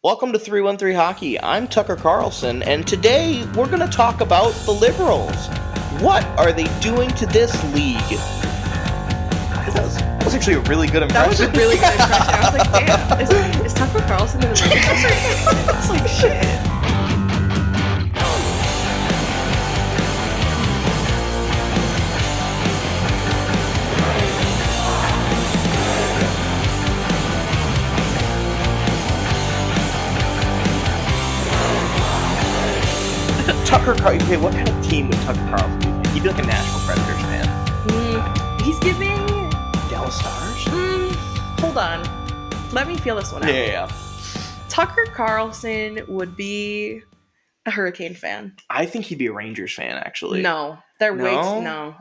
Welcome to 313 Hockey. I'm Tucker Carlson, and today we're going to talk about the Liberals. What are they doing to this league? That was actually a really good impression. That was a really good impression. I was like, damn, is Tucker Carlson in the Liberals right now? I was like, shit. Okay, what kind of team would Tucker Carlson be? He'd be like a Nashville Predators fan. He's giving... Dallas Stars? Hold on. Let me feel this one out. Yeah. Tucker Carlson would be a Hurricane fan. I think he'd be a Rangers fan, actually. No. They're way No? too... No.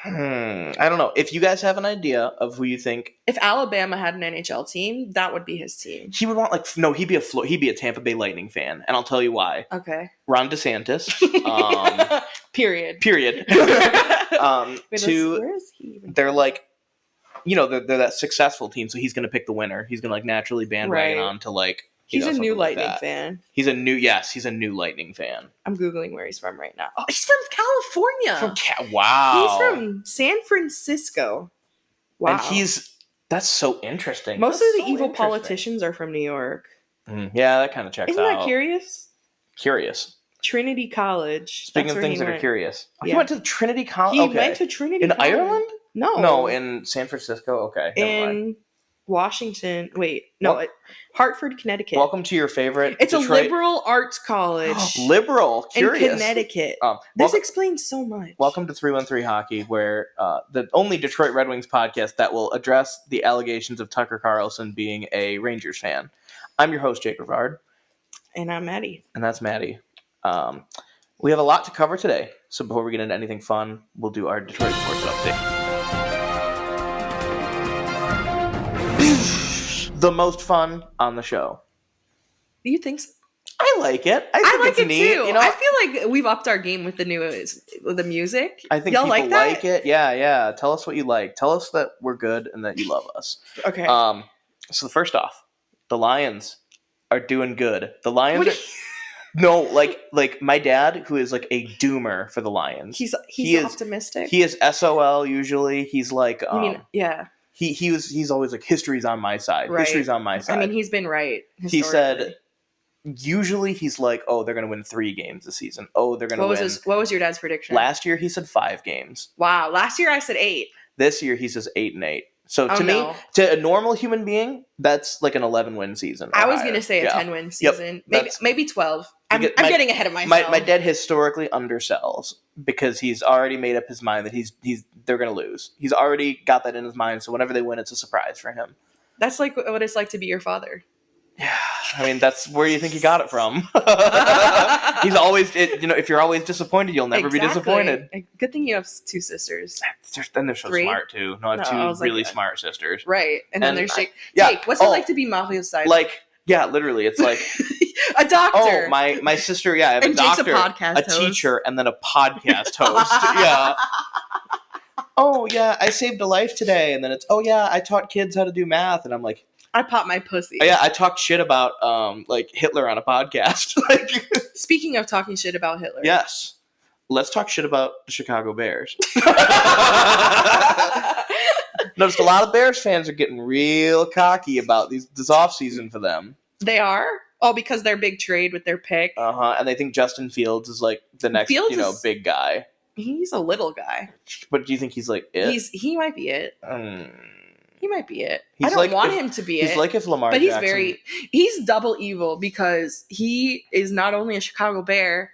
I don't know. If you guys have an idea of who you think... If Alabama had an NHL team, that would be his team. He would want, he'd be a Tampa Bay Lightning fan, and I'll tell you why. Okay. Ron DeSantis. Period. Wait, where is he even? They're like, they're that successful team, so he's going to pick the winner. He's going to naturally bandwagon on to He's a new Lightning fan. He's a new Lightning fan. I'm Googling where he's from right now. Oh, he's from California. Wow. He's from San Francisco. Wow. And that's so interesting. Most of the evil politicians are from New York. Yeah, that kind of checks out. Isn't that curious? Curious. Trinity College. Speaking of things that are curious. Oh, yeah. He went to Trinity College? He went to Trinity in College. Ireland? No, in San Francisco. Okay. In Washington. Wait, no, Hartford, Connecticut. Welcome to your favorite It's Detroit. a liberal arts college. Liberal. Curious. In Connecticut. This explains so much. Welcome to 313 Hockey, where the only Detroit Red Wings podcast that will address the allegations of Tucker Carlson being a Rangers fan. I'm your host, Jake Rivard. And I'm Maddie. And that's Maddie. We have a lot to cover today, so before we get into anything fun, we'll do our Detroit sports update. The most fun on the show. You think so? I like it. I think like it's it neat. too. I feel like we've upped our game with the music. I think y'all people like it. Yeah. Tell us what you like. Tell us that we're good and that you love us. Okay. So first off, the Lions are doing good. The Lions are... No, like my dad, who is like a doomer for the Lions. He's optimistic. He is SOL usually. He's like yeah. He's always like, history's on my side. Right. History's on my side. I mean, he's been right. He said usually he's like, oh, they're gonna win 3 games this season. Oh, they're gonna win. What was your dad's prediction? Last year he said 5 games. Wow. Last year I said 8. This year he says 8 and 8. So me, to a normal human being, that's like an 11-win season. I was gonna say a 10-win season. Yep. Maybe 12. I'm getting ahead of myself. My dad historically undersells because he's already made up his mind that they're gonna lose. He's already got that in his mind. So whenever they win, it's a surprise for him. That's like what it's like to be your father. Yeah, I mean that's where you think he got it from. He's always, if you're always disappointed, you'll never be disappointed. Good thing you have 2 sisters. Then they're so 3? smart too. No, I have 2 really smart sisters. Right, and then there's Jake. Yeah. Jake, what's it like to be Mario's side? Yeah, literally, it's like a doctor. Oh, my sister. Yeah, I have and a doctor, Jake's a podcast host. Teacher, and then a podcast host. Yeah. Oh yeah, I saved a life today, and then it's I taught kids how to do math, and I'm like, I popped my pussy. Oh, yeah, I talked shit about Hitler on a podcast. Speaking of talking shit about Hitler, yes, let's talk shit about the Chicago Bears. Noticed a lot of Bears fans are getting real cocky about this offseason for them. They are? Oh, because their big trade with their pick. And they think Justin Fields is like the next big guy. He's a little guy. But do you think he's like it? He might be it. He might be it. I don't want him to be it. He's like if Lamar But Jackson... he's double evil because he is not only a Chicago Bear,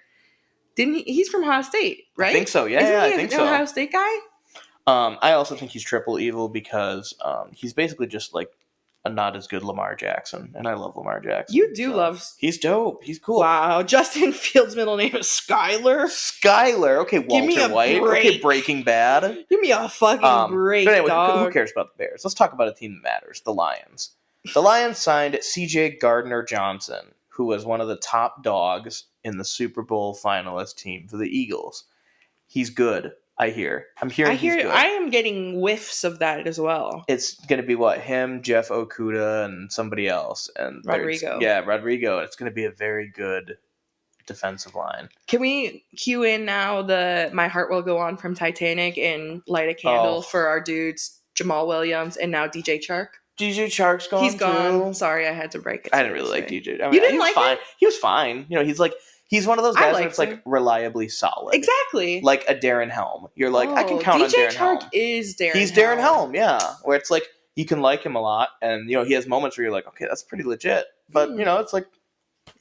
he's from Ohio State, right? I think so, yeah. I think so. Ohio State guy? I also think he's triple evil because he's basically just like a not as good Lamar Jackson, and I love Lamar Jackson. You do love... He's dope. He's cool. Wow. Justin Fields' middle name is Skyler? Skyler. Okay, Walter White. Break. Okay, Breaking Bad. Give me a fucking break, but anyway, dog. Who cares about the Bears? Let's talk about a team that matters, the Lions. The Lions signed C.J. Gardner-Johnson, who was one of the top dogs in the Super Bowl finalist team for the Eagles. He's good. I'm hearing he's good. I am getting whiffs of that as well. It's going to be what? Him, Jeff Okuda, and somebody else. And Rodrigo. Rodrigo. It's going to be a very good defensive line. Can we cue in now the My Heart Will Go On from Titanic and light a candle for our dudes, Jamal Williams and now DJ Chark? DJ Chark's gone. He's gone. Sorry, I had to break it. I didn't really like DJ. I mean, you didn't like fine. him? He was fine. You know, he's one of those guys that's like reliably solid. Exactly. Like a Darren Helm. You're like, I can count on Darren Helm. DJ Chark is Darren Helm. He's Darren Helm, yeah. Where it's like, you can like him a lot. And, you know, he has moments where you're like, okay, that's pretty legit. But, you know, it's like.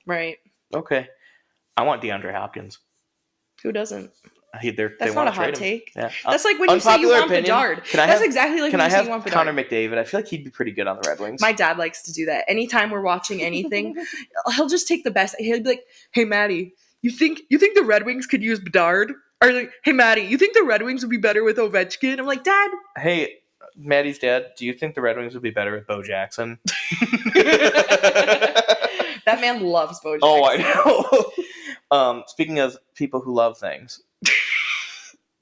Right. Okay. I want DeAndre Hopkins. Who doesn't? That's not a hot take. Yeah. That's like when you say you want Bedard. That's exactly like when you say you want Bedard. Connor McDavid? I feel like he'd be pretty good on the Red Wings. My dad likes to do that. Anytime we're watching anything, he'll just take the best. He'll be like, "Hey, Maddie, you think the Red Wings could use Bedard?" Or like, "Hey, Maddie, you think the Red Wings would be better with Ovechkin?" I'm like, "Dad." Hey, Maddie's dad, do you think the Red Wings would be better with Bo Jackson? That man loves Bo Jackson. Oh, I know. Speaking of people who love things,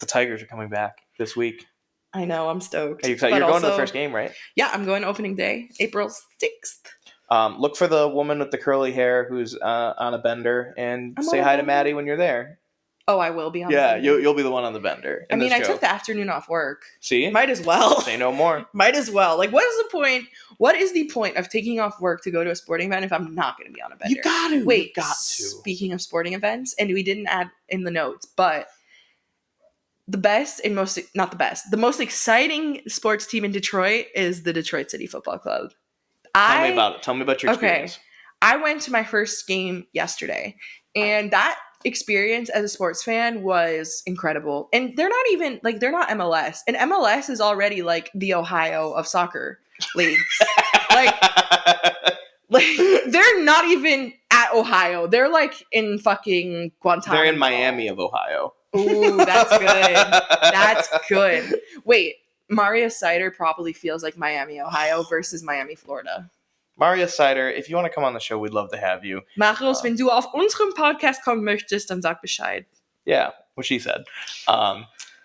the Tigers are coming back this week. I know. I'm stoked. Are you excited? You're going to the first game, right? Yeah, I'm going to opening day, April 6th. Look for the woman with the curly hair who's on a bender and say hi to Maddie when you're there. Oh, I will be on the bender. Yeah, you'll be the one on the bender. I mean, I took the afternoon off work. See? Might as well. Say no more. Might as well. Like, what is the point? What is the point of taking off work to go to a sporting event if I'm not going to be on a bender? You got to. Wait, you got to. Speaking of sporting events, and we didn't add in the notes, but the most exciting sports team in Detroit is the Detroit City Football Club. Tell me about it. Tell me about your experience. I went to my first game yesterday, and that experience as a sports fan was incredible. And they're not MLS. And MLS is already like the Ohio of soccer leagues. like they're not even at Ohio. They're like in fucking Guantanamo. They're in Miami of Ohio. Ooh, that's good. That's good. Wait, Marius Sider probably feels like Miami, Ohio versus Miami, Florida. Marius Sider, if you want to come on the show, we'd love to have you. Marius, wenn du auf unserem Podcast kommen möchtest, dann sag Bescheid. Yeah, what she said.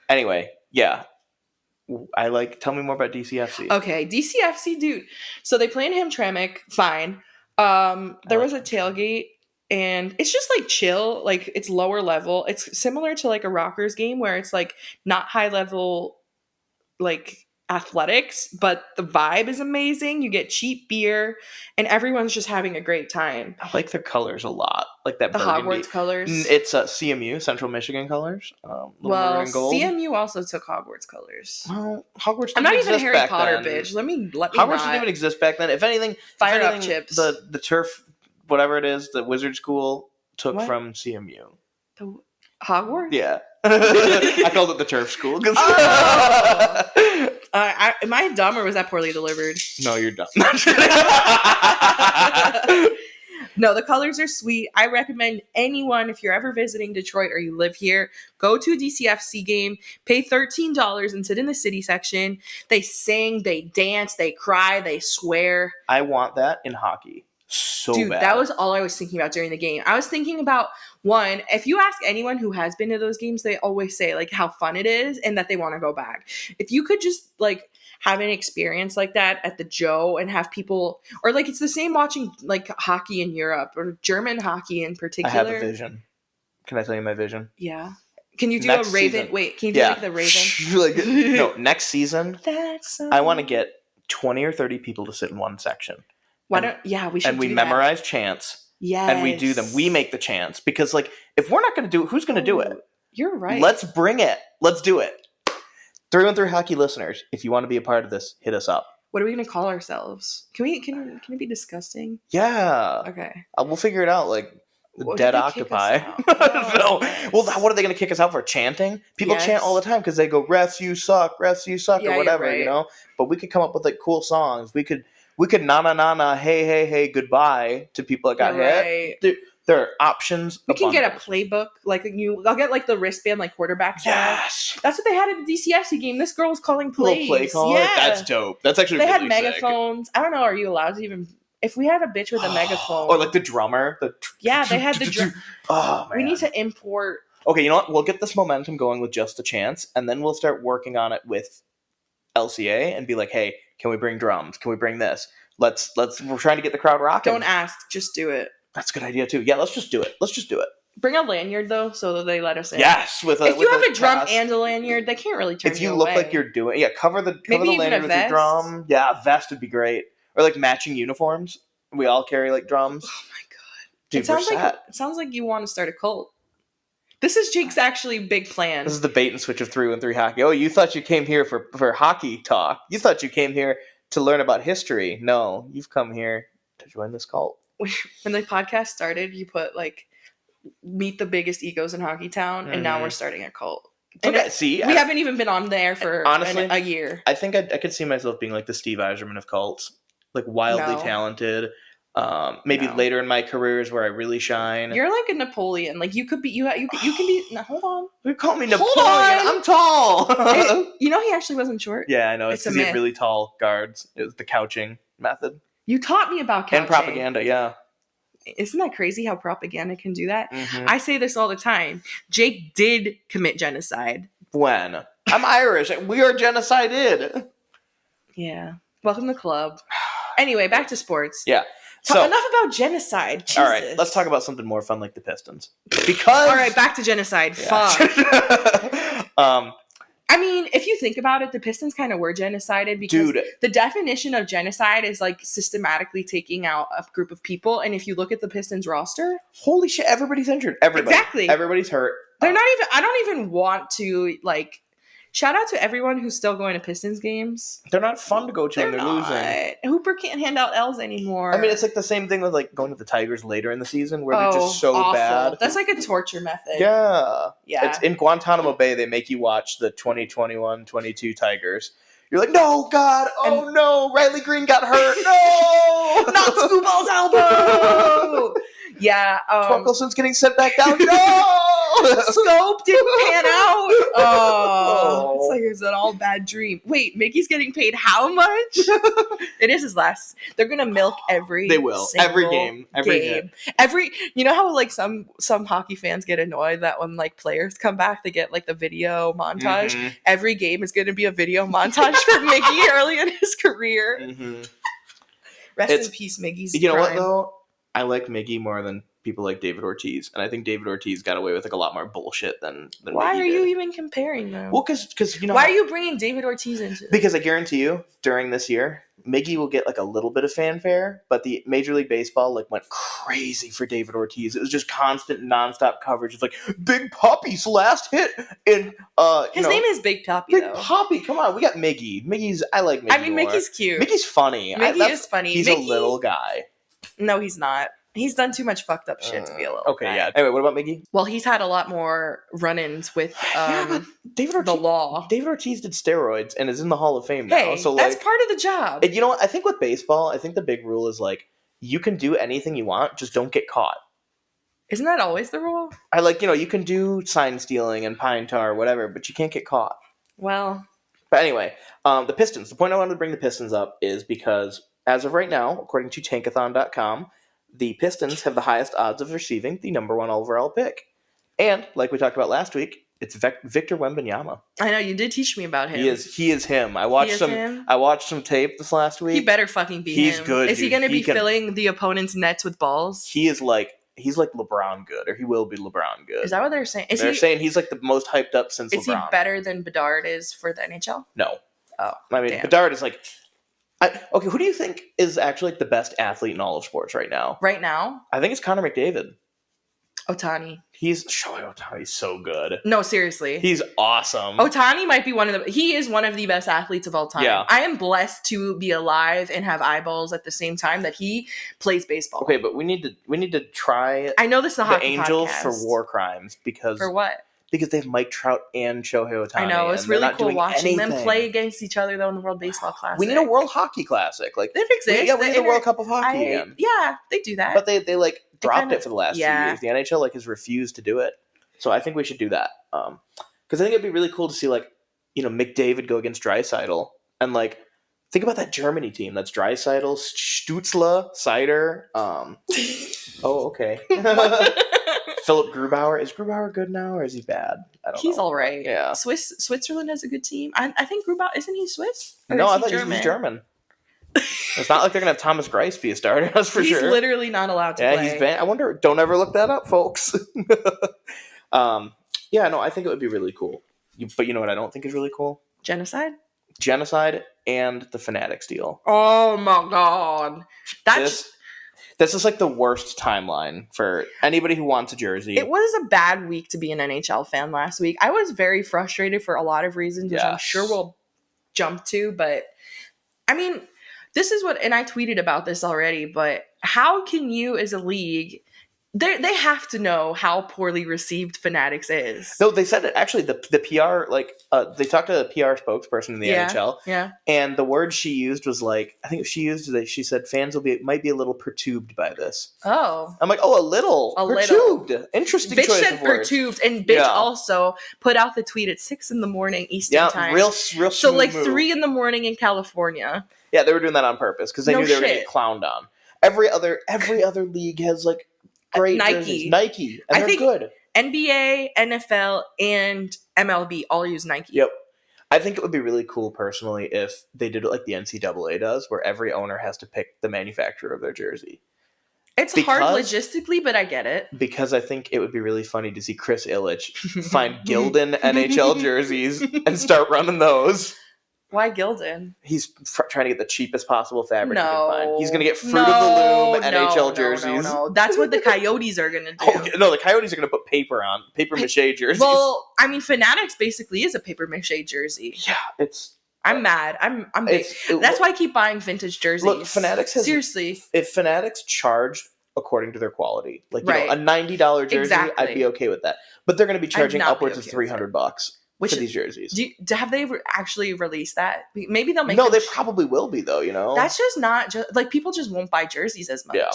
Anyway, yeah. Tell me more about DCFC. Okay, DCFC, dude. So they play in Hamtramck, fine. There was a tailgate, and it's just like chill. Like, it's lower level. It's similar to like a Rockers game where it's like not high level, like athletics, but the vibe is amazing. You get cheap beer, and everyone's just having a great time. I like their colors a lot, like that. The burgundy. Hogwarts colors. It's CMU, Central Michigan colors. Maroon and gold. CMU also took Hogwarts colors. Well, Hogwarts. I'm not even a Harry Potter then. bitch. Let me. Hogwarts didn't even exist back then. If anything, up chips. The turf, whatever it is, the Wizard School took from CMU. The Hogwarts. Yeah. I called it the turf school. Am I dumb or was that poorly delivered? No, you're dumb. No, the colors are sweet. I recommend anyone, if you're ever visiting Detroit or you live here, go to a DCFC game, pay $13 and sit in the city section. They sing, they dance, they cry, they swear. I want that in hockey. Dude, that was all I was thinking about during the game. I was thinking about, one, if you ask anyone who has been to those games, they always say like how fun it is and that they want to go back. If you could just like have an experience like that at the Joe and have people, or like it's the same watching like hockey in Europe or German hocky in particular. I have a vision. Can I tell you my vision? Yeah. Can you do next a Raven? Season. Wait, can you do like the Raven? No, next season, I want to get 20 or 30 people to sit in one section. We should. And we memorize chants. Yes. And we do them. We make the chants. Because, like, if we're not going to do it, who's going to do it? You're right. Let's bring it. Let's do it. Through and through hockey listeners, if you want to be a part of this, hit us up. What are we going to call ourselves? Can it be disgusting? Yeah. Okay. We'll figure it out, like, dead octopi. No. Well, what are they going to kick us out for? Chanting? People chant all the time because they go, refs, you suck, or whatever, you know? But we could come up with, like, cool songs. We could na hey goodbye to people that got hit. There are options. We can get a playbook, like I'll get like the wristband, like quarterbacks. Yes, that's what they had at the DCFC game. This girl was calling plays. Play caller. Yeah, that's dope. That's actually they really had megaphones. Sick. I don't know. Are you allowed to even? If we had a bitch with a megaphone, or like the drummer. They had the drum. Oh man, we need to import Okay, you know what? We'll get this momentum going with Just a Chance, and then we'll start working on it with LCA and be like, hey, can we bring drums? Can we bring this? We're trying to get the crowd rocking. Don't ask, just do it. That's a good idea too. Yeah, let's just do it. Bring a lanyard though, so that they let us in. Yes, if you have a drum and a lanyard, they can't really turn you away. If you look like you're doing, cover the lanyard with your drum. Yeah, a vest would be great, or like matching uniforms. We all carry like drums. Oh my god, dude, it sounds like you want to start a cult. This is Jake's actually big plan. This is the bait and switch of 3-1-3 hockey. Oh, you thought you came here for hockey talk. You thought you came here to learn about history. No, you've come here to join this cult. When the podcast started, you put like, meet the biggest egos in Hockey Town, and now we're starting a cult. And we haven't even been on there for honestly, a year. I think I could see myself being like the Steve Yzerman of cults. Like wildly talented. Maybe later in my careers where I really shine. You're like a Napoleon. Like you could be. You can be. No, hold on. You call me Napoleon. I'm tall. You know he actually wasn't short. Yeah, I know. It's because he had really tall guards. It was the couching method. You taught me about couching and propaganda. Yeah. Isn't that crazy how propaganda can do that? Mm-hmm. I say this all the time. Jake did commit genocide. When? I'm Irish. We are genocided. Yeah. Welcome to the club. Anyway, back to sports. Yeah. So, enough about genocide. Jesus. All right, let's talk about something more fun like the Pistons. Because all right, back to genocide. Yeah. Fuck. I mean, if you think about it, the Pistons kind of were genocided because the definition of genocide is like systematically taking out a group of people. And if you look at the Pistons roster, holy shit, everybody's injured. Exactly. Everybody's hurt. They're not even. I don't even want to like. Shout out to everyone who's still going to Pistons games. They're not fun to go to when they're losing. Hooper can't hand out L's anymore. I mean, it's like the same thing with like going to the Tigers later in the season where they're just so awful. Bad. That's like a torture method. Yeah. It's in Guantanamo Bay, they make you watch the 2021-22 Tigers. You're like, no, God, no, Riley Green got hurt. No! Not Scooball's elbow! Yeah. Torkelson's getting sent back down. No! Scope didn't pan out. Oh, it's like it's an all bad dream. Wait, Mickey's getting paid how much? It is his last. They're gonna milk every. They will every game. You know how like some hockey fans get annoyed that when like players come back, they get like the video montage. Mm-hmm. Every game is gonna be a video montage for Mickey early in his career. Mm-hmm. Rest in peace, Mickey's. You know what though? I like Miggy more than people like David Ortiz, and I think David Ortiz got away with like a lot more bullshit than why Miggy are you even comparing them? Well, because you know why are you bringing David Ortiz into this? Because I guarantee you during this year Miggy will get like a little bit of fanfare, but the Major League Baseball like went crazy for David Ortiz. It was just constant nonstop coverage. It's like Big Poppy's last hit in his name is Big Poppy. Big Poppy, come on, we got Miggy. I like Miggy. I mean, Mickey's cute. Mickey's funny. Mickey is funny. He's a little guy. No, he's not. He's done too much fucked up shit to be a little guy. Yeah. Anyway, what about Miggy? Well, he's had a lot more run-ins with the law. David Ortiz did steroids and is in the Hall of Fame now. So that's part of the job. And you know what? I think with baseball, I think the big rule is like, you can do anything you want, just don't get caught. Isn't that always the rule? You can do sign stealing and pine tar, whatever, but you can't get caught. Well. But anyway, the Pistons. The point I wanted to bring the Pistons up is because as of right now, according to Tankathon.com, the Pistons have the highest odds of receiving the number 1 overall pick. And, like we talked about last week, it's Victor Wembanyama. I know, you did teach me about him. He is him. I watched some tape this last week. He better fucking be him. He's good. Is he going to be filling the opponent's nets with balls? He's like LeBron good, or he will be LeBron good. Is that what they're saying? They're saying he's like the most hyped up since LeBron. Is he better than Bedard is for the NHL? No. Oh, I mean, Bedard is like... who do you think is actually like the best athlete in all of sports right now? Right now? I think it's Connor McDavid. Ohtani. Ohtani's so good. No, seriously. He's awesome. Ohtani might be he is one of the best athletes of all time. Yeah. I am blessed to be alive and have eyeballs at the same time that he plays baseball. Okay, but we need to try I know this is the Angels podcast. For war crimes because For what? Because they have Mike Trout and Shohei Ohtani. I know, it's really cool watching them play against each other, though, in the World Baseball Classic. We need a World Hockey Classic. Like, it exists. We need the World Cup of Hockey again. Yeah, they do that. But they dropped it for the last few years. The NHL, has refused to do it. So I think we should do that. Because I think it'd be really cool to see, McDavid go against Draisaitl. And, think about that Germany team. That's Draisaitl, Stützle, Seider. Oh, okay. Philip Grubauer. Is Grubauer good now or is he bad? I don't know. He's all right. Yeah. Switzerland has a good team. I think Grubauer, isn't he Swiss? No, I thought he's German. It's not like they're going to have Thomas Grice be a starter, that's for sure. He's literally not allowed to play. Yeah, he's banned. I wonder, don't ever look that up, folks. Yeah, no, I think it would be really cool. But you know what I don't think is really cool? Genocide and the Fanatics deal. Oh my god. This is like the worst timeline for anybody who wants a jersey. It was a bad week to be an NHL fan last week. I was very frustrated for a lot of reasons, which I'm sure we'll jump to. But, I mean, this is what, and I tweeted about this already, but how can you as a league... They have to know how poorly received Fanatics is. No, they said it. Actually, the PR, they talked to the PR spokesperson in the NHL. Yeah. And the word she used was she said fans might be a little perturbed by this. Oh. I'm like, a little. Perturbed. Interesting choice of words. Bitch said perturbed, and bitch also put out the tweet at 6 a.m. Eastern time. Real so like move. 3 a.m. in California. Yeah, they were doing that on purpose because they knew they were going to get clowned on. Every other league has like great jerseys. Nike, and they're good. NBA, NFL, and MLB all use Nike. Yep. I think it would be really cool, personally, if they did it like the NCAA does, where every owner has to pick the manufacturer of their jersey. It's hard logistically, but I get it. Because I think it would be really funny to see Chris Ilitch find Gildan NHL jerseys and start running those. Why Gildan? He's trying to get the cheapest possible fabric he can find. He's going to get Fruit of the Loom NHL jerseys. No. That's what the Coyotes are going to do. No, the Coyotes are going to put paper mache jerseys. Well, I mean, Fanatics basically is a paper mache jersey. Yeah, I'm mad. I'm big. That's why I keep buying vintage jerseys. Look, Fanatics has... Seriously. If Fanatics charged according to their quality, like, you know, a $90 jersey, I'd be okay with that. But they're going to be charging upwards of $300. For these jerseys. Have they actually released that? Maybe they'll make. No, they probably will be though. You know, that's just not like people just won't buy jerseys as much. Yeah.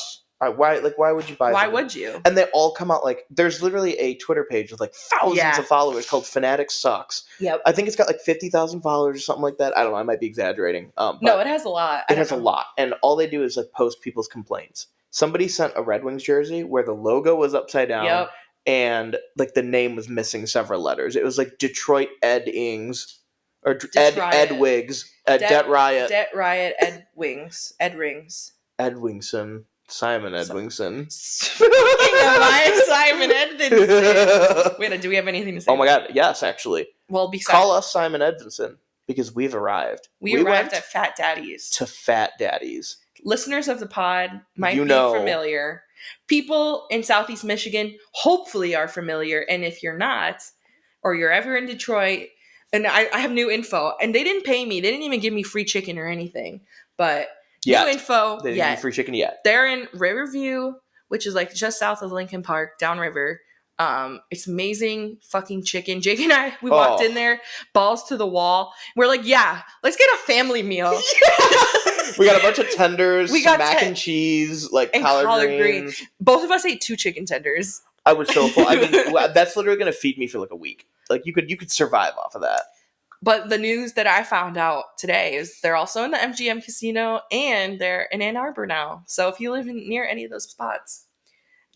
Why would you buy? Why would you? And they all come out like there's literally a Twitter page with like thousands of followers called Fanatics Sucks. Yep. I think it's got like 50,000 followers or something like that. I don't know. I might be exaggerating. No, it has a lot. It has a lot, and all they do is like post people's complaints. Somebody sent a Red Wings jersey where the logo was upside down. Yep. And like the name was missing several letters. It was like Detroit Ed Ings or Ed Wigs. Det Riot. Det Riot Ed Wings. Ed Rings. Edvinsson. Simon Edvinsson. Simon Edvinsson. Wait, do we have anything to say? Oh my god, yes, actually. Well, call us Simon Edvinsson because we've arrived. We arrived at Fat Daddy's. To Fat Daddy's. Listeners of the pod might be familiar. People in Southeast Michigan hopefully are familiar. And if you're not, or you're ever in Detroit, and I have new info, and they didn't pay me. They didn't even give me free chicken or anything. But new info. They didn't give you free chicken yet. They're in Riverview, which is like just south of Lincoln Park, downriver. It's amazing fucking chicken. Jake and I, we walked in there, balls to the wall. We're like, yeah, let's get a family meal. We got a bunch of tenders, some mac and cheese, like collard greens. Both of us ate 2 chicken tenders. I was so full. I mean, that's literally going to feed me for like a week. Like you could survive off of that. But the news that I found out today is they're also in the MGM casino and they're in Ann Arbor now. So if you live near any of those spots,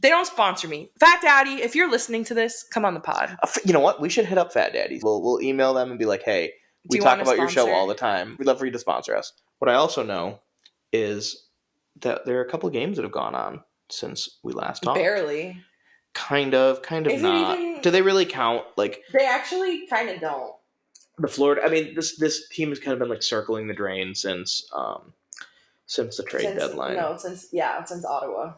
they don't sponsor me. Fat Daddy, if you're listening to this, come on the pod. You know what? We should hit up Fat Daddies. We'll email them and be like, hey, we talk about your show all the time. We'd love for you to sponsor us. What I also know is that there are a couple of games that have gone on since we last talked. Barely. Kind of not. Do they really count? Like they actually kind of don't. The Florida. I mean, this team has kind of been like circling the drain since the trade deadline. No, since Ottawa.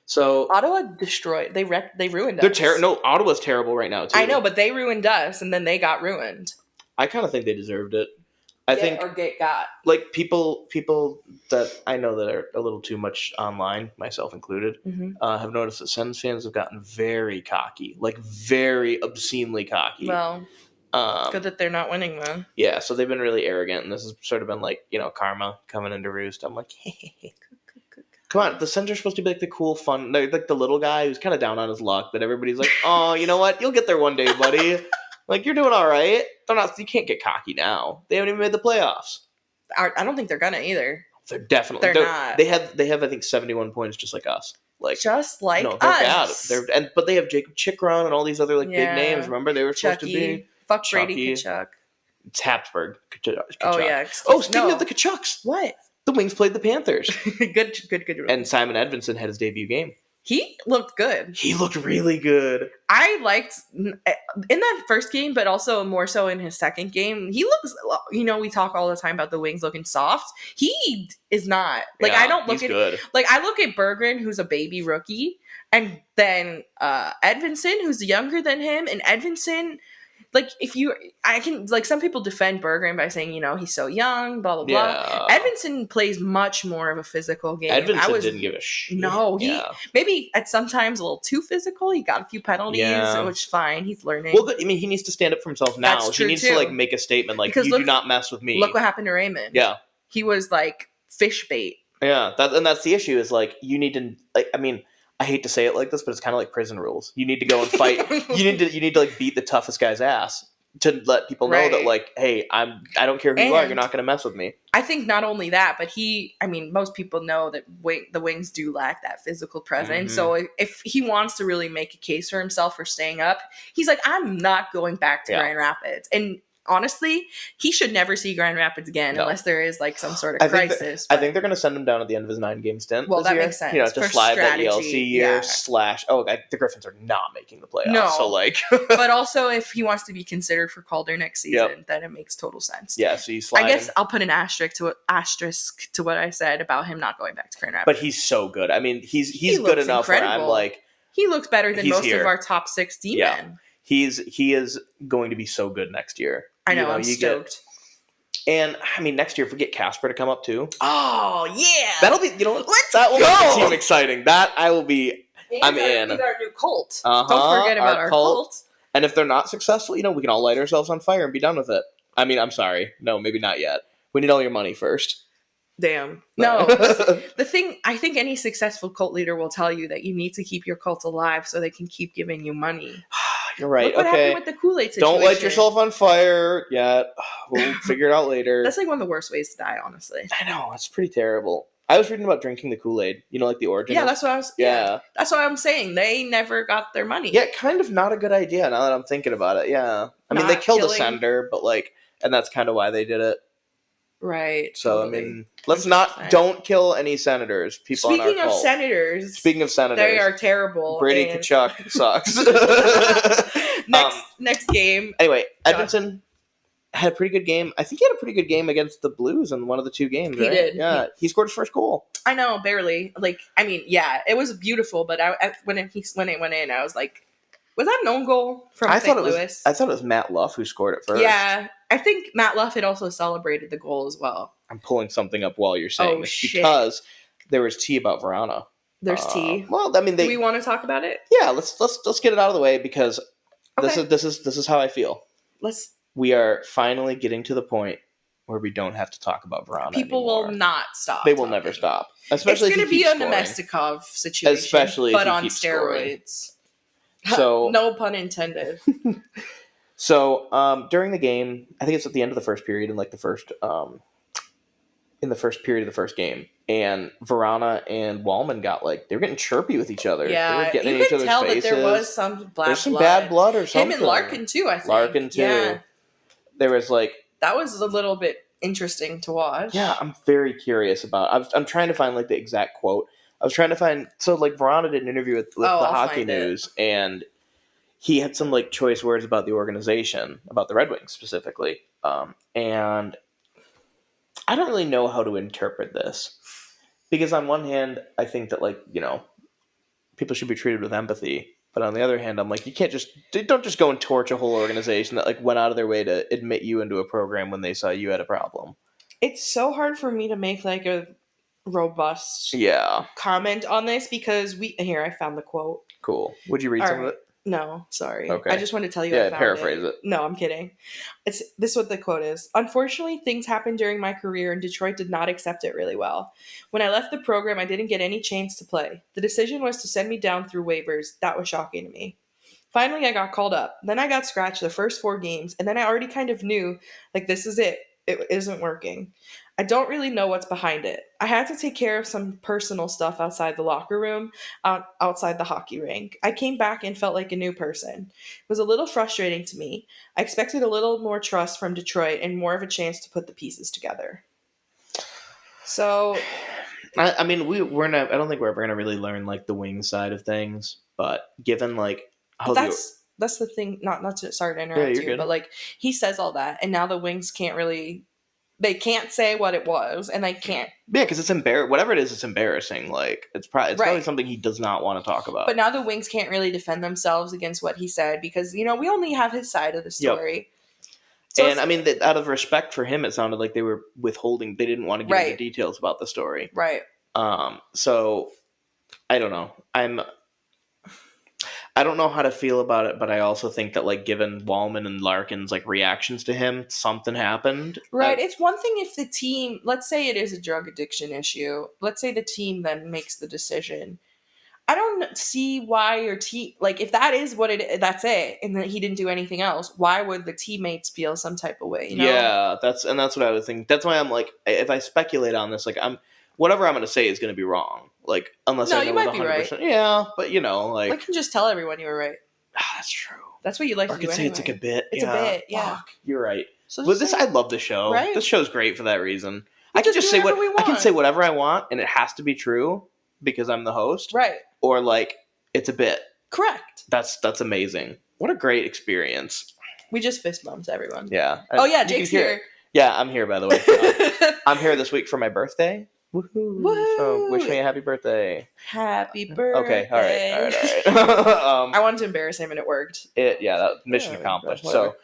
So Ottawa destroyed. They ruined us. No, Ottawa's terrible right now too. I know, but they ruined us, and then they got ruined. I kind of think they deserved it. Like people that I know that are a little too much online, myself included, have noticed that Sens fans have gotten very cocky, like very obscenely cocky. Well, good that they're not winning, then. Yeah, so they've been really arrogant, and this has sort of been like, karma coming into roost. I'm like, hey, come on, the Sens are supposed to be like the cool, fun, like the little guy who's kind of down on his luck, but everybody's like, oh, you know what? You'll get there one day, buddy. Like, you're doing all right. You can't get cocky now. They haven't even made the playoffs. I don't think they're gonna either. They're definitely not. They have I think 71 points just like us. Like just like no, they're us. bad. But they have Jacob Chikron and all these other like big names. Remember they were supposed to be Fuck Brady Tkachuk. It's Habsburg. Tkachuk. Oh yeah. Speaking of the Tkachuks, what? The Wings played the Panthers. good. And Simon Edvinsson had his debut game. He looked good. He looked really good. I liked in that first game, but also more so in his second game. He looks, we talk all the time about the Wings looking soft. He is not. Like, I don't look at good. Like, I look at Berggren, who's a baby rookie, and then Edvinsson, who's younger than him, and Edvinsson. Like, some people defend Berggren by saying, he's so young, blah, blah, blah. Edvinsson plays much more of a physical game. Edvinsson didn't give a shit. No, maybe at sometimes a little too physical. He got a few penalties, which is fine. He's learning. Well, I mean, he needs to stand up for himself now. That's true, he needs to, like, make a statement, like, because do not mess with me. Look what happened to Raymond. Yeah. He was, like, fish bait. Yeah, and that's the issue is, like, you need to, like, I mean, I hate to say it like this, but it's kind of like prison rules. You need to go and fight. you need to like beat the toughest guy's ass to let people know that like, hey, I don't care who you are, you're not going to mess with me. I think not only that, but most people know that the Wings do lack that physical presence. Mm-hmm. So if he wants to really make a case for himself for staying up, he's like, I'm not going back to Grand Rapids. And honestly, he should never see Grand Rapids again unless there is like some sort of crisis. I think they're going to send him down at the end of his 9-game stint. Well, that year, makes sense. To slide strategy, that ELC year the Griffins are not making the playoffs. No, so like, but also if he wants to be considered for Calder next season, then it makes total sense. Yeah, so you slide. I guess I'll put an asterisk to what I said about him not going back to Grand Rapids. But he's so good. I mean, he's good enough incredible. Where I'm like, he looks better than most of our top 6 D-men. Yeah. He is going to be so good next year. I know, I'm stoked. And I mean, next year, if we get Casper to come up too. Oh yeah, that'll be that will make the team exciting. That I will be. And I'm in. Our new cult. Don't forget about our cult. And if they're not successful, we can all light ourselves on fire and be done with it. I mean, I'm sorry, no, maybe not yet. We need all your money first. Damn. No. The thing, I think any successful cult leader will tell you that you need to keep your cult alive so they can keep giving you money. You're right. Look what happened with the Kool-Aid situation. Don't light yourself on fire yet. We'll figure it out later. That's like one of the worst ways to die, honestly. I know. It's pretty terrible. I was reading about drinking the Kool-Aid. Like the origin. Yeah, that's what I was. Yeah. That's what I'm saying. They never got their money. Yeah, kind of not a good idea now that I'm thinking about it. Yeah. I mean, they killed the senator, but and that's kind of why they did it. Right. So, totally. I mean, don't kill any senators. People on our cult. Speaking of senators. They are terrible. Brady Tkachuk sucks. Next game. Anyway, Edvinsson had a pretty good game. I think he had a pretty good game against the Blues in one of the 2 games, right? He did. Yeah. He scored his first goal. I know, barely. It was beautiful, but when it went in, I was like, was that an own goal from St. Louis? I thought it was Matt Luff who scored it first. Yeah. I think Matt Luff had also celebrated the goal as well. I'm pulling something up while you're saying this because there was tea about Vrana. There's tea. Well, I mean, do we want to talk about it? Yeah, let's get it out of the way because this is how I feel. We are finally getting to the point where we don't have to talk about Vrana. People will not stop. They will never stop. Especially it's going to be a Nemestikov situation, especially but on steroids. So no pun intended. So during the game, I think it's at the end of the first period, in the first period of the first game, and Vrana and Wallman got they were getting chirpy with each other. Yeah, they were getting in each other's tell faces. that there was some bad blood or something. Him and Larkin too, I think. Larkin too. Yeah. There was that was a little bit interesting to watch. Yeah, I'm very curious about. I'm trying to find the exact quote. I was trying to find Vrana did an interview with the Hockey News and. He had some choice words about the organization, about the Red Wings specifically, and I don't really know how to interpret this because on one hand, I think that people should be treated with empathy, but on the other hand, I'm you can't don't just go and torch a whole organization that went out of their way to admit you into a program when they saw you had a problem. It's so hard for me to make a robust comment on this because I found the quote. Cool. Would you read some of it? No, sorry. Okay. I just want to tell you I found paraphrase it. No, I'm kidding. This is what the quote is. Unfortunately, things happened during my career and Detroit did not accept it really well. When I left the program, I didn't get any chance to play. The decision was to send me down through waivers. That was shocking to me. Finally, I got called up. Then I got scratched the first 4 games, and then I already kind of knew, this is it. It isn't working. I don't really know what's behind it. I had to take care of some personal stuff outside the locker room, outside the hockey rink. I came back and felt like a new person. It was a little frustrating to me. I expected a little more trust from Detroit and more of a chance to put the pieces together. So, I mean, we're not. I don't think we're ever gonna really learn like the Wings side of things. But given like how that's the thing. Not to sorry to interrupt you, good. but like he says all that, and now the Wings can't really. They can't say what it was, and they can't. Yeah, because it's embarrassing. Whatever it is, it's embarrassing. Like it's probably something he does not want to talk about. But now the Wings can't really defend themselves against what he said because we only have his side of the story. Yep. So and I mean, out of respect for him, it sounded like they were withholding. They didn't want to give the details about the story. Right. So I don't know. I don't know how to feel about it, but I also think that, like, given Wallman and Larkin's, like, reactions to him, something happened. Right. It's one thing if the team, let's say it is a drug addiction issue. Let's say the team then makes the decision. I don't see why your team, like, if that is what that's it, and that he didn't do anything else, why would the teammates feel some type of way, Yeah, that's what I was thinking. That's why I'm like, if I speculate on this, like, whatever I'm going to say is going to be wrong. Like, unless I know you might be right. Yeah, but like... I can just tell everyone you were right. That's true. That's what you like to do anyway. I could say it's like a bit. It's a bit, yeah. Fuck, you're right. So I love the show. Right? This show's great for that reason. I can just say I can say whatever I want, and it has to be true because I'm the host. Right. Or, like, it's a bit. Correct. That's amazing. What a great experience. We just fist bumped everyone. Yeah. Oh, yeah, Jake's here. Yeah, I'm here, by the way. I'm here this week for my birthday. Woohoo! Woo! So wish me a happy birthday. Happy birthday. Okay, all right. I wanted to embarrass him and it worked. That was mission accomplished. So,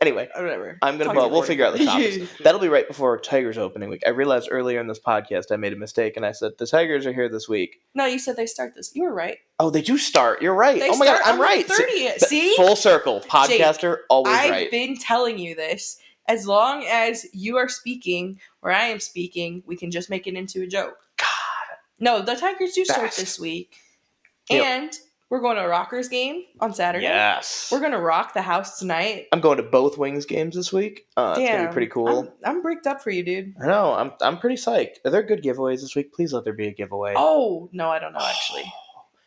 anyway, whatever. We'll figure out the topics. That'll be right before Tigers opening week. I realized earlier in this podcast I made a mistake and I said the Tigers are here this week. No, you said they start this. You were right. Oh, they do start. You're right. Oh my god, I'm right. 30th. See? Full circle. Podcaster, Jake, always right. I've been telling you this. As long as you are speaking or I am speaking, we can just make it into a joke. God. No, the Tigers do start this week. Yep. And we're going to a Rockers game on Saturday. Yes. We're going to rock the house tonight. I'm going to both Wings games this week. It's going to be pretty cool. I'm bricked up for you, dude. I know. I'm pretty psyched. Are there good giveaways this week? Please let there be a giveaway. Oh, no, I don't know, actually.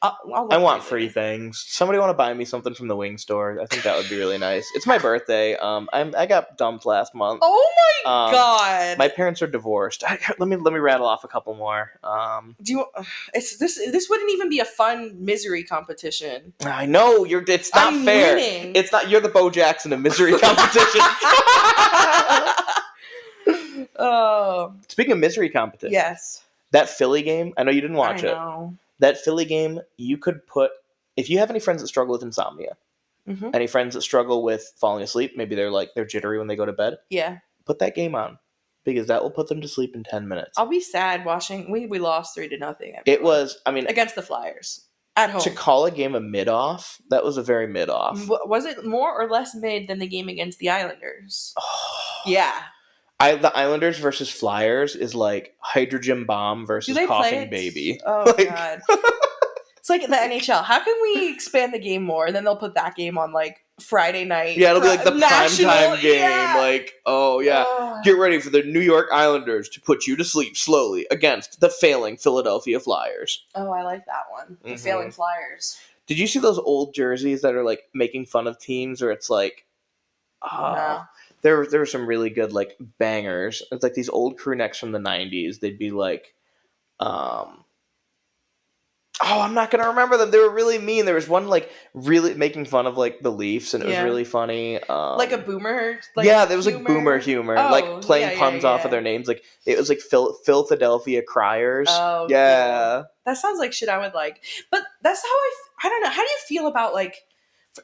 I want free things. Somebody want to buy me something from the wing store? I think that would be really nice. It's my birthday. I got dumped last month. Oh my god! My parents are divorced. Let me rattle off a couple more. Do you? This wouldn't even be a fun misery competition. I know it's not fair. Winning. It's not. You're the Bo Jackson of misery competition. Oh. Speaking of misery competition, yes. That Philly game. I know you didn't watch it. I know. That Philly game, you could put, if you have any friends that struggle with insomnia, any friends that struggle with falling asleep, maybe they're jittery when they go to bed. Yeah. Put that game on because that will put them to sleep in 10 minutes. I'll be sad watching. We lost 3-0. It was, against the Flyers at home. To call a game a mid-off, that was a very mid-off. Was it more or less mid than the game against the Islanders? Yeah. The Islanders versus Flyers is like hydrogen bomb versus coughing baby. Oh, God. It's like the NHL. How can we expand the game more? And then they'll put that game on like Friday night. Yeah, it'll be like the primetime game. Yeah. Like, oh, yeah. Get ready for the New York Islanders to put you to sleep slowly against the failing Philadelphia Flyers. Oh, I like that one. The failing Flyers. Did you see those old jerseys that are like making fun of teams or it's like, no. There were some really good, like, bangers. It's like these old crew necks from the 90s. They'd be like, I'm not going to remember them. They were really mean. There was one, like, really making fun of, like, the Leafs, and it was really funny. Like a boomer? Yeah, there was, like, boomer humor. Like, playing puns off of their names. Like, it was, like, Philadelphia Criers. Oh, yeah. That sounds like shit I would like. But that's how I don't know. How do you feel about, like,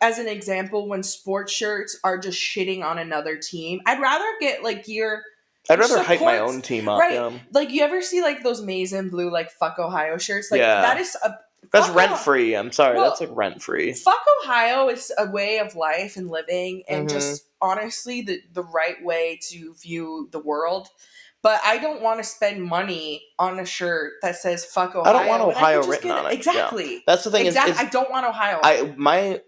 as an example, when sports shirts are just shitting on another team? I'd rather get like gear. I'd rather hype my own team up. Right. Yeah. Like, you ever see like those maize and blue like fuck Ohio shirts? Like that is that's rent free. I'm sorry, that's like rent free. Fuck Ohio is a way of life and living, and just honestly the right way to view the world. But I don't want to spend money on a shirt that says "fuck Ohio." I don't want Ohio written on it. Exactly. Yeah. That's the thing. I don't want Ohio. My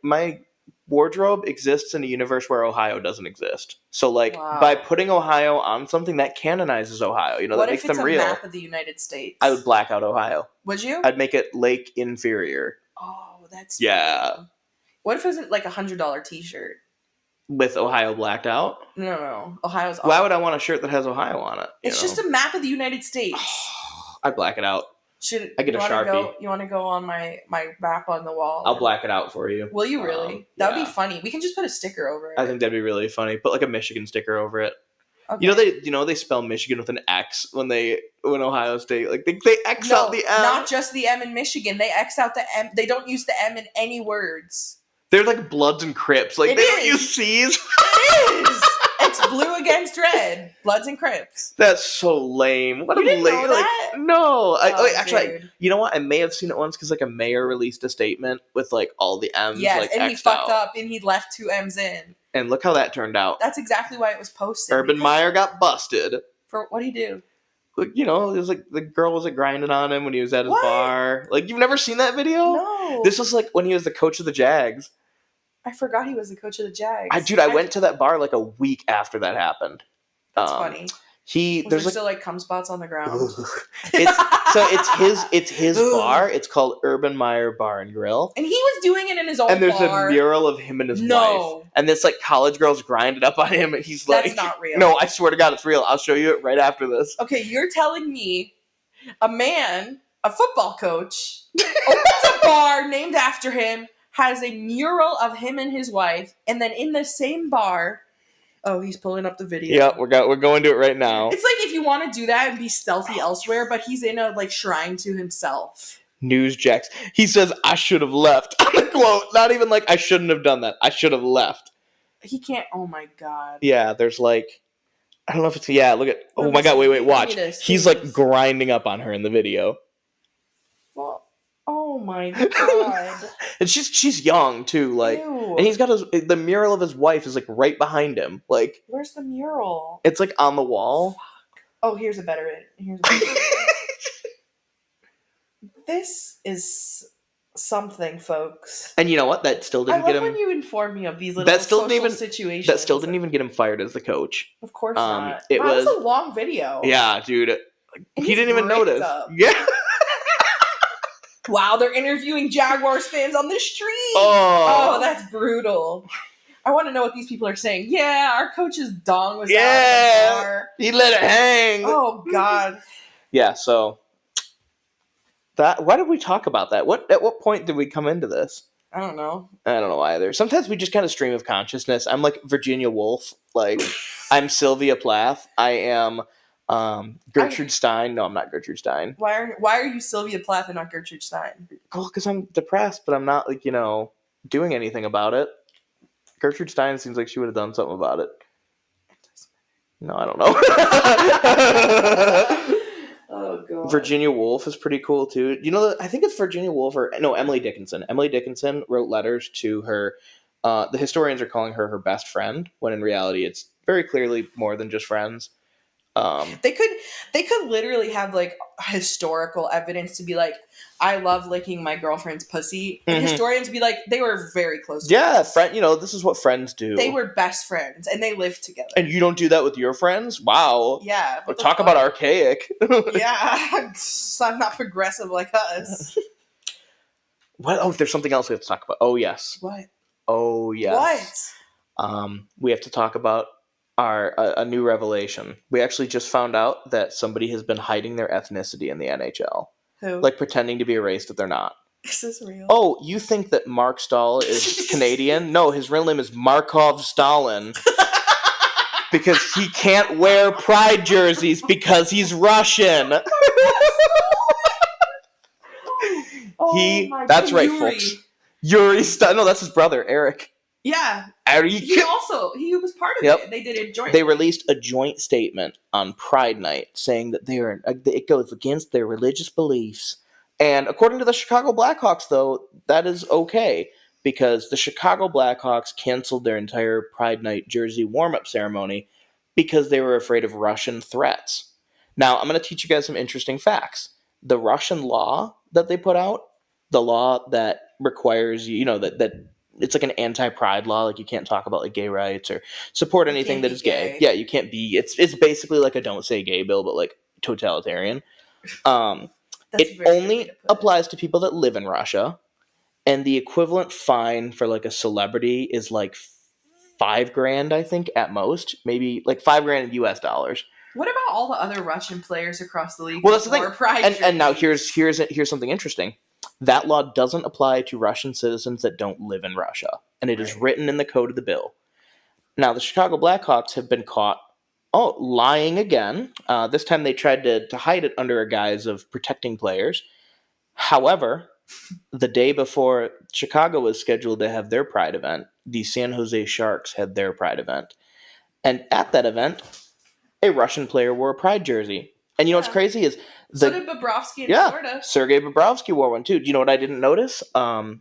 wardrobe exists in a universe where Ohio doesn't exist. So, like, by putting Ohio on something, that canonizes Ohio. You know, that makes them real. What if it's a map of the United States? I would black out Ohio. Would you? I'd make it Lake Inferior. Oh, that's funny. What if it was like $100 t-shirt? With Ohio blacked out? No. Ohio's Why would I want a shirt that has Ohio on it? It's just a map of the United States. I'd black it out. I get a Sharpie. You want to go on my map on the wall? I'll black it out for you. Will you really? That would be funny. We can just put a sticker over it. I think that'd be really funny. Put like a Michigan sticker over it. Okay. They spell Michigan with an X when Ohio State, like they X out the M. Not just the M in Michigan. They X out the M. They don't use the M in any words. They're like Bloods and Crips. Like, they don't use C's. It is. It's blue against red. Bloods and Crips. That's so lame. What you didn't know that? No. Actually, you know what? I may have seen it once because like a mayor released a statement with like all the M's. Yes, like, and X'd he fucked out. up and he left 2 M's in. And look how that turned out. That's exactly why it was posted. Urban Meyer got busted. For what did he do? You know, it was like the girl was like grinding on him when he was at his bar. Like, you've never seen that video? No. This was like when he was the coach of the Jags. I forgot he was the coach of the Jags. I went to that bar like a week after that happened. That's funny. There's still like cum spots on the ground. It's his bar. It's called Urban Meyer Bar and Grill. And he was doing it in his own bar. And there's a mural of him and his wife. And this like college girl's grinded up on him and he's like, that's not real. No, I swear to God it's real. I'll show you it right after this. Okay, you're telling me a football coach, opens a bar named after him, has a mural of him and his wife, and then in the same bar, he's pulling up the video. Yeah, we're going to it right now. It's like if you want to do that and be stealthy elsewhere, but he's in a like shrine to himself. Newsjacks. He says, I should have left. Quote, not even like I shouldn't have done that. I should have left. He can't. Oh my God. Yeah, there's like, I don't know if it's, look at, oh my God, wait, watch. He's like grinding up on her in the video. Well, oh my God. And she's young too, like, ew. And he's got the mural of his wife is like right behind him, like. Where's the mural? It's like on the wall. Fuck. Oh, here's a better. This is something, folks. And you know what? That still didn't get him. When you inform me of these little situations. That still didn't even get him fired as the coach. Of course not. It was a long video. Yeah, dude. He didn't even notice. Yeah. Wow, they're interviewing Jaguars fans on the street. Oh, that's brutal. I want to know what these people are saying. Yeah, our coach's dong was out in the bar. He let it hang. Oh, God. Yeah, so why did we talk about that? At what point did we come into this? I don't know. I don't know either. Sometimes we just kind of stream of consciousness. I'm like Virginia Woolf. Like, I'm Sylvia Plath. I am Gertrude Stein. No, I'm not Gertrude Stein. Why are you Sylvia Plath and not Gertrude Stein? Well, because I'm depressed, but I'm not like, doing anything about it. Gertrude Stein seems like she would have done something about it. No, I don't know. Oh, God. Virginia Woolf is pretty cool, too. I think it's Virginia Woolf Emily Dickinson. Emily Dickinson wrote letters to her. The historians are calling her best friend, when in reality it's very clearly more than just friends. They could literally have like historical evidence to be like, I love licking my girlfriend's pussy. And historians be like, they were very close. Yeah, this is what friends do. They were best friends and they lived together. And you don't do that with your friends? Wow. Yeah. Talk about archaic. Yeah, I'm not progressive like us. What? Oh, there's something else we have to talk about. Oh yes. What? Oh yes. What? We have to talk about a new revelation. We actually just found out that somebody has been hiding their ethnicity in the NHL. Who? Like pretending to be a race that they're not. Is this real? Oh, you think that Marc Staal is Canadian? No, his real name is Markov Staalin. Because he can't wear pride jerseys because he's Russian. That's right, folks. Yuri Staalin. No, that's his brother, Eric. Yeah. He was part of it. They did it jointly. They released a joint statement on Pride Night saying that it goes against their religious beliefs. And according to the Chicago Blackhawks, though, that is okay because the Chicago Blackhawks canceled their entire Pride Night jersey warm-up ceremony because they were afraid of Russian threats. Now, I'm going to teach you guys some interesting facts. The Russian law that they put out, the law that requires that it's like an anti-pride law. Like you can't talk about like gay rights or support anything that is gay. Yeah, you can't be. It's basically like a don't say gay bill, but like totalitarian. It only applies to people that live in Russia, and the equivalent fine for like a celebrity is like $5,000, I think, at most. Maybe like $5,000 in US dollars. What about all the other Russian players across the league? Well, that's the thing. And now here's something interesting. That law doesn't apply to Russian citizens that don't live in Russia, and it is written in the code of the bill. Now, the Chicago Blackhawks have been caught lying again. This time they tried to hide it under a guise of protecting players. However, the day before Chicago was scheduled to have their Pride event, the San Jose Sharks had their Pride event. And at that event, a Russian player wore a Pride jersey. And you know what's crazy is... So did Bobrovsky in Florida. Sergei Bobrovsky wore one too. Do you know what I didn't notice? The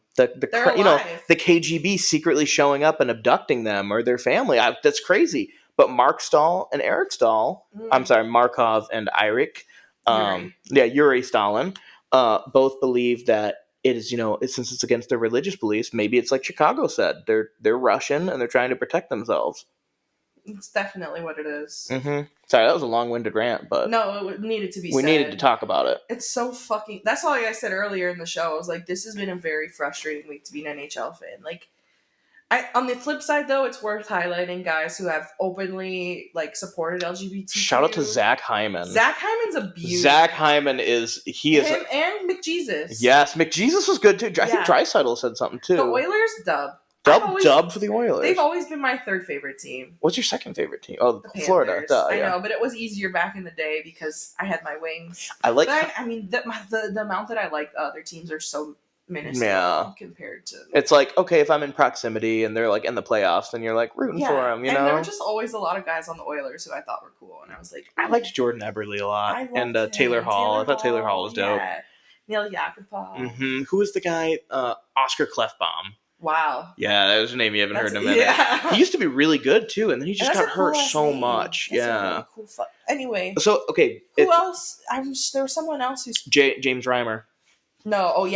KGB secretly showing up and abducting them or their family. That's crazy. But Marc Staal and Eric Staal, Markov and Yuri Staalin, both believe that it is, since it's against their religious beliefs, maybe it's like Chicago said. They're Russian and they're trying to protect themselves. It's definitely what it is. Mm-hmm. Sorry, that was a long-winded rant, but... No, it needed to be said. We needed to talk about it. It's so fucking... That's all I said earlier in the show. I was like, this has been a very frustrating week to be an NHL fan. Like, on the flip side, though, it's worth highlighting guys who have openly, supported LGBT. Shout out to Zach Hyman. Zach Hyman's a beauty. Zach Hyman is... Him and McJesus. Yes, McJesus was good, too. I think Draisaitl said something, too. The Oilers, dub. Dub for the Oilers. They've always been my third favorite team. What's your second favorite team? Oh, Florida. I know, but it was easier back in the day because I had my Wings. The amount that I like the other teams are so minuscule compared to... It's like, okay, if I'm in proximity and they're, in the playoffs, then you're, rooting for them, you know? And there were just always a lot of guys on the Oilers who I thought were cool, and I was like... I liked Jordan Eberle a lot, and Taylor Hall. I thought Taylor Hall was dope. Neil Yakupov. Mm-hmm. Who was the guy? Oscar Klefbom. Wow. Yeah, that was a name you haven't heard in a minute. Yeah. He used to be really good, too, and then he just got hurt so much. That's a really cool anyway. So, okay. Who else? There was someone else who's... James Reimer. No,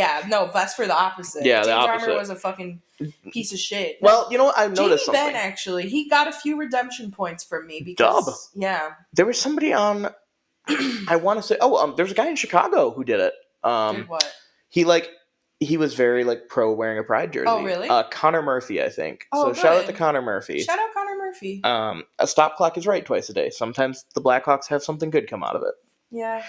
that's for the opposite. Yeah, James Reimer was a fucking piece of shit. Well, you know what? I've noticed Jamie something. Ben, actually. He got a few redemption points from me because... Dub. Yeah. There was somebody on... I want to say... there's a guy in Chicago who did it. Did what? He was very, pro wearing a Pride jersey. Oh, really? Connor Murphy, I think. Oh, so shout out to Connor Murphy. Shout out Connor Murphy. A stop clock is right twice a day. Sometimes the Blackhawks have something good come out of it. Yeah.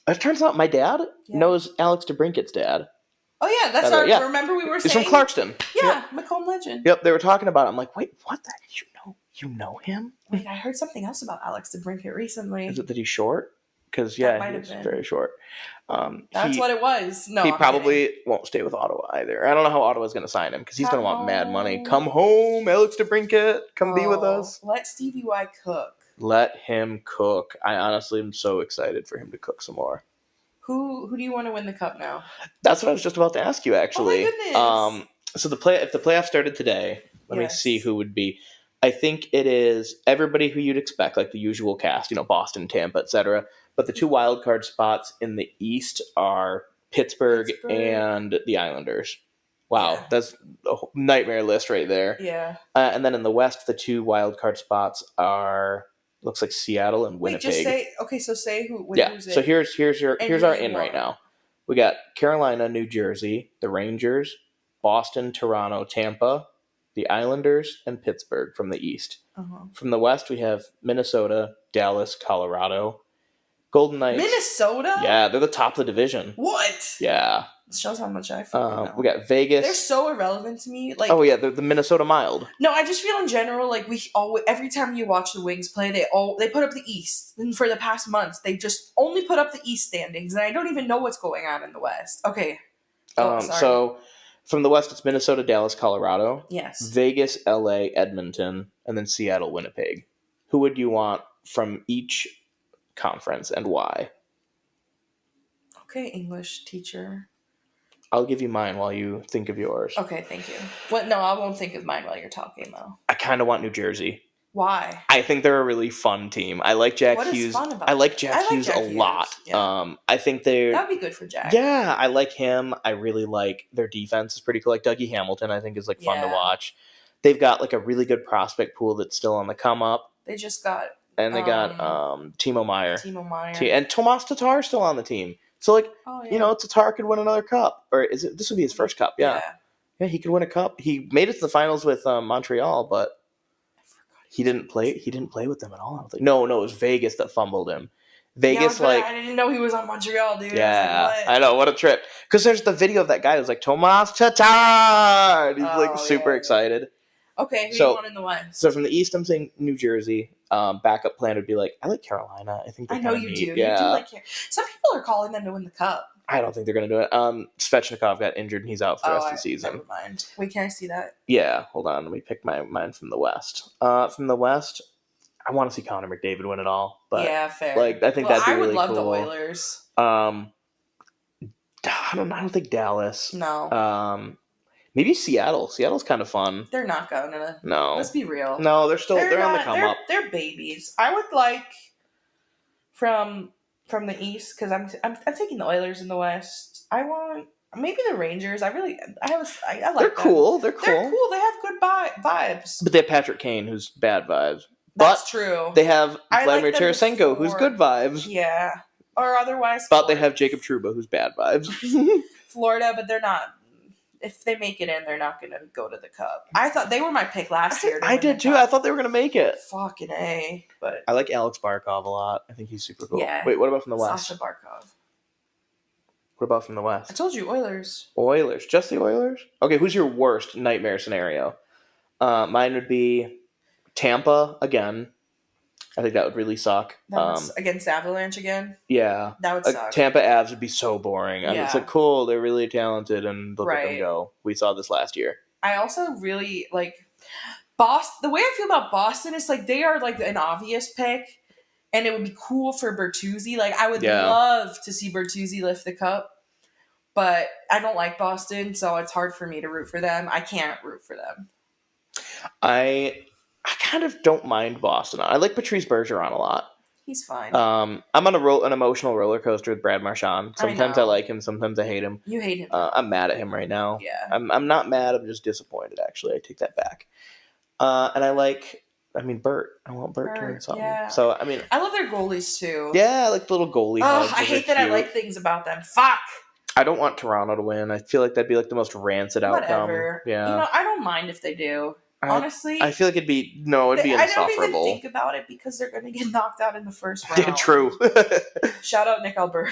It turns out my dad knows Alex DeBrinket's dad. Oh, yeah. That's remember we were saying... He's from Clarkston. Yeah, Macomb legend. Yep, they were talking about it. I'm like, wait, what? You know him? Wait, I heard something else about Alex DeBrinket recently. Is it that he's short? Because, he's very short. That's what it was. No, he probably won't stay with Ottawa either. I don't know how Ottawa's going to sign him because he's going to want mad money. Come home, Alex DeBrinket. Come be with us. Let Stevie Y cook. Let him cook. I honestly am so excited for him to cook some more. Who do you want to win the cup now? That's what I was just about to ask you, actually. Oh, my goodness. So if the playoffs started today, let me see who would be. I think it is everybody who you'd expect, like the usual cast, Boston, Tampa, etc. But the two wildcard spots in the East are Pittsburgh and the Islanders. Wow, that's a nightmare list right there. Yeah. And then in the West, the two wildcard spots are, looks like Seattle and Winnipeg. Wait, just say who. Who's so here's our in right now. We got Carolina, New Jersey, the Rangers, Boston, Toronto, Tampa, the Islanders, and Pittsburgh from the East. Uh-huh. From the West, we have Minnesota, Dallas, Colorado, Golden Knights. Minnesota? Yeah, they're the top of the division. What? Yeah. It shows how much I fucking know. We got Vegas. They're so irrelevant to me. They're the Minnesota Mild. No, I just feel in general every time you watch the Wings play, they put up the East. And for the past months, they just only put up the East standings, and I don't even know what's going on in the West. Okay. Sorry. So from the West, it's Minnesota, Dallas, Colorado. Yes. Vegas, LA, Edmonton, and then Seattle, Winnipeg. Who would you want from each conference and why? Okay, English teacher. I'll give you mine while you think of yours. Okay, thank you. No, I won't think of mine while you're talking, though. I kind of want New Jersey. Why? I think they're a really fun team. I like Jack Hughes. Fun about I like Jack Hughes a lot. Yeah. I think they're... That would be good for Jack. Yeah, I like him. I really like their defense is pretty cool. Like Dougie Hamilton, I think is like fun to watch. They've got like a really good prospect pool that's still on the come up. They just got... And they got Timo Meier. Timo And Tomas Tatar still on the team. So like, Tatar could win another cup. Or this would be his first cup, yeah. Yeah, he could win a cup. He made it to the finals with Montreal, but he didn't play with them at all. I don't think. No, it was Vegas that fumbled him. Vegas, I didn't know he was on Montreal, dude. Yeah, I know, what a trip. Because there's the video of that guy who's like, Tomas Tatar! And he's super excited. Okay, who do you want in the West? So from the East, I'm saying New Jersey. Backup plan would be like, I like Carolina. I think I know you do. Yeah. You do like Carolina. Some people are calling them to win the cup. I don't think they're going to do it. Svechnikov got injured and he's out for the rest of the season. Never mind. Wait, can I see that? Yeah, hold on. Let me pick mine from the West. From the West, I want to see Connor McDavid win it all. But yeah, fair. Like, I think that'd be really cool. I would love the Oilers. I don't think Dallas. No. Maybe Seattle. Seattle's kind of fun. They're not going to. No. Let's be real. No, they're on the come up. They're babies. I would like from the East, because I'm taking the Oilers in the West. I want maybe the Rangers. I like they're them. Cool. They're cool. They're cool. They have good vibes. But they have Patrick Kane, who's bad vibes. That's true. They have Vladimir Tarasenko, who's good vibes. Yeah. Or otherwise. But they have Jacob Trouba, who's bad vibes. Florida, but they're not. If they make it in, they're not going to go to the Cup. I thought they were my pick last year. I did too. I thought they were going to make it. Fucking A. But I like Alex Barkov a lot. I think he's super cool. Yeah. Wait, what about from the West? Sasha Barkov. What about from the West? I told you Oilers. Oilers. Just the Oilers? Okay, who's your worst nightmare scenario? Mine would be Tampa again. I think that would really suck. Against Avalanche again? Yeah. That would suck. Tampa Avs would be so boring. I mean, it's like, cool, they're really talented, and look at them go. We saw this last year. I also really, like, Boston. The way I feel about Boston is, like, they are, like, an obvious pick, and it would be cool for Bertuzzi. Like, I would love to see Bertuzzi lift the cup, but I don't like Boston, so it's hard for me to root for them. I can't root for them. I kind of don't mind Boston. I like Patrice Bergeron a lot. He's fine. I'm on an emotional roller coaster with Brad Marchand. Sometimes I like him. Sometimes I hate him. You hate him. I'm mad at him right now. Yeah. I'm not mad. I'm just disappointed, actually. I take that back. And I like... Bert. I want Bert to win something. Yeah. So, I love their goalies, too. Yeah, I like the little goalie hugs. I hate that I like things about them. Fuck! I don't want Toronto to win. I feel like that'd be like the most rancid outcome. Whatever. Yeah. I don't mind if they do. Honestly, I feel like it'd be insufferable. I don't even think about it because they're going to get knocked out in the first round. Yeah, true. Shout out Nick Alberg.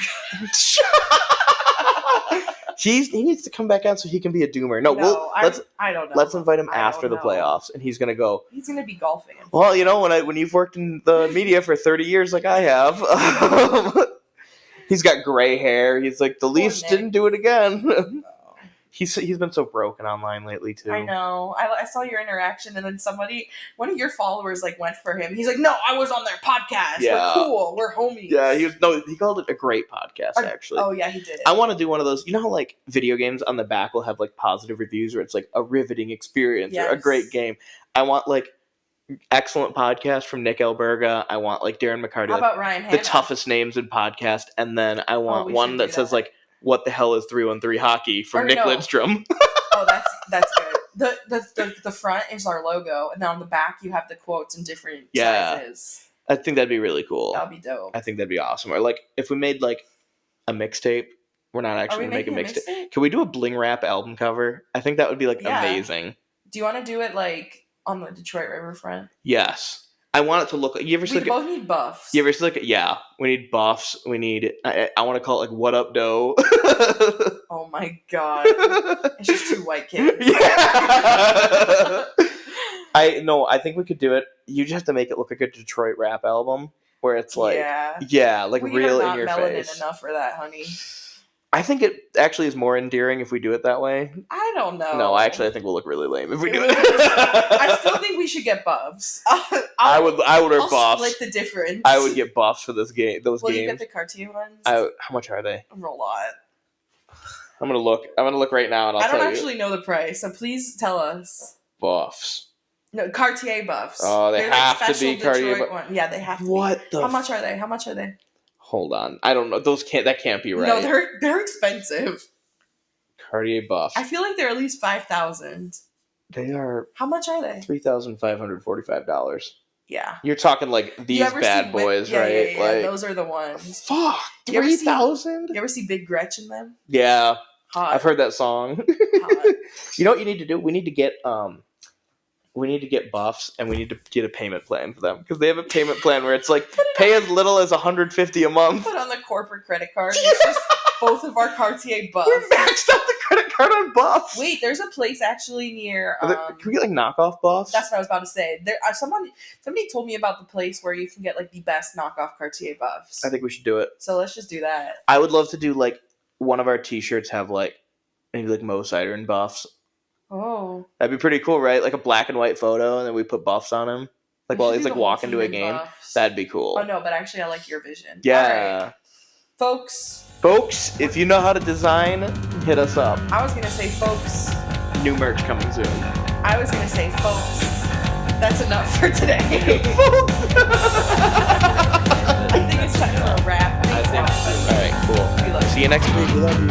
He needs to come back out so he can be a doomer. I don't know. Let's invite him after the playoffs, and he's gonna go. He's gonna be golfing. Well, when you've worked in the media for 30 years, like I have, he's got gray hair. He's like, the Leafs didn't do it again. He's been so broken online lately too. I know. I saw your interaction, and then one of your followers, like, went for him. He's like, "No, I was on their podcast. Yeah. We're cool. We're homies." Yeah, he called it a great podcast. Actually, oh yeah, he did. I want to do one of those. You know how like video games on the back will have like positive reviews, where it's like a riveting experience or a great game. I want like excellent podcast from Nick Alberga. I want like Darren McCarty. How about Ryan Hanna? The toughest names in podcast, and then I want one that says like, "What the hell is 3-on-3 hockey?" from Nick Lidstrom. Oh, that's good. The front is our logo, and then on the back you have the quotes in different sizes. I think that'd be really cool. That'd be dope. I think that'd be awesome. Or like if we made like a mixtape. We're not actually gonna make a mixtape. Can we do a bling rap album cover? I think that would be like amazing. Do you want to do it like on the Detroit Riverfront? Yes. I want it to look like... We both need buffs. You ever see like... Yeah. We need buffs. We need... I want to call it like What Up Doe. Oh my god. It's just two white kids. Yeah. I think we could do it. You just have to make it look like a Detroit rap album. Where it's like... Yeah, like real in your face. Enough for that, honey. I think it actually is more endearing if we do it that way. I don't know. No, I think we'll look really lame if we do it. I still think we should get buffs. I would wear buffs. Split the difference. I would get buffs for this game. Those games. Will you get the cartoon ones? How much are they? A lot. I'm gonna look right now, and I'll tell you. I don't actually know the price, so please tell us. Buffs. No, Cartier buffs. Oh, they have to be Cartier buffs. Yeah, they have to What be. How much are they? How much are they? Hold on. I don't know. That can't be right. No, they're expensive. Cartier buffs. I feel like they're at least 5,000. They are. How much are they? $3,545. Yeah. You're talking like these bad boys, right? Yeah, like, those are the ones. Fuck. 3,000? You ever see Big Gretch in them? Yeah. Hot. I've heard that song. Hot. You know what you need to do? We need to get buffs, and we need to get a payment plan for them, because they have a payment plan where it's like pay as little as $150 a month. Put on the corporate credit card. It's just both of our Cartier buffs. We're maxed out the credit card on buffs. Wait, there's a place actually near. Can we get like knockoff buffs? That's what I was about to say. There, somebody told me about the place where you can get like the best knockoff Cartier buffs. I think we should do it. So let's just do that. I would love to do like one of our T-shirts have like maybe like Mo Sider buffs. Oh, that'd be pretty cool, right? Like a black and white photo, and then we put buffs on him, like while he's like walking to a game. Buffs. That'd be cool. Oh no, but actually, I like your vision. Yeah, right. Folks, if you know how to design, hit us up. I was gonna say, folks. New merch coming soon. I was gonna say, folks. That's enough for today. Folks. I think it's time for a wrap. All right, cool. We love you. See you next week. We love you.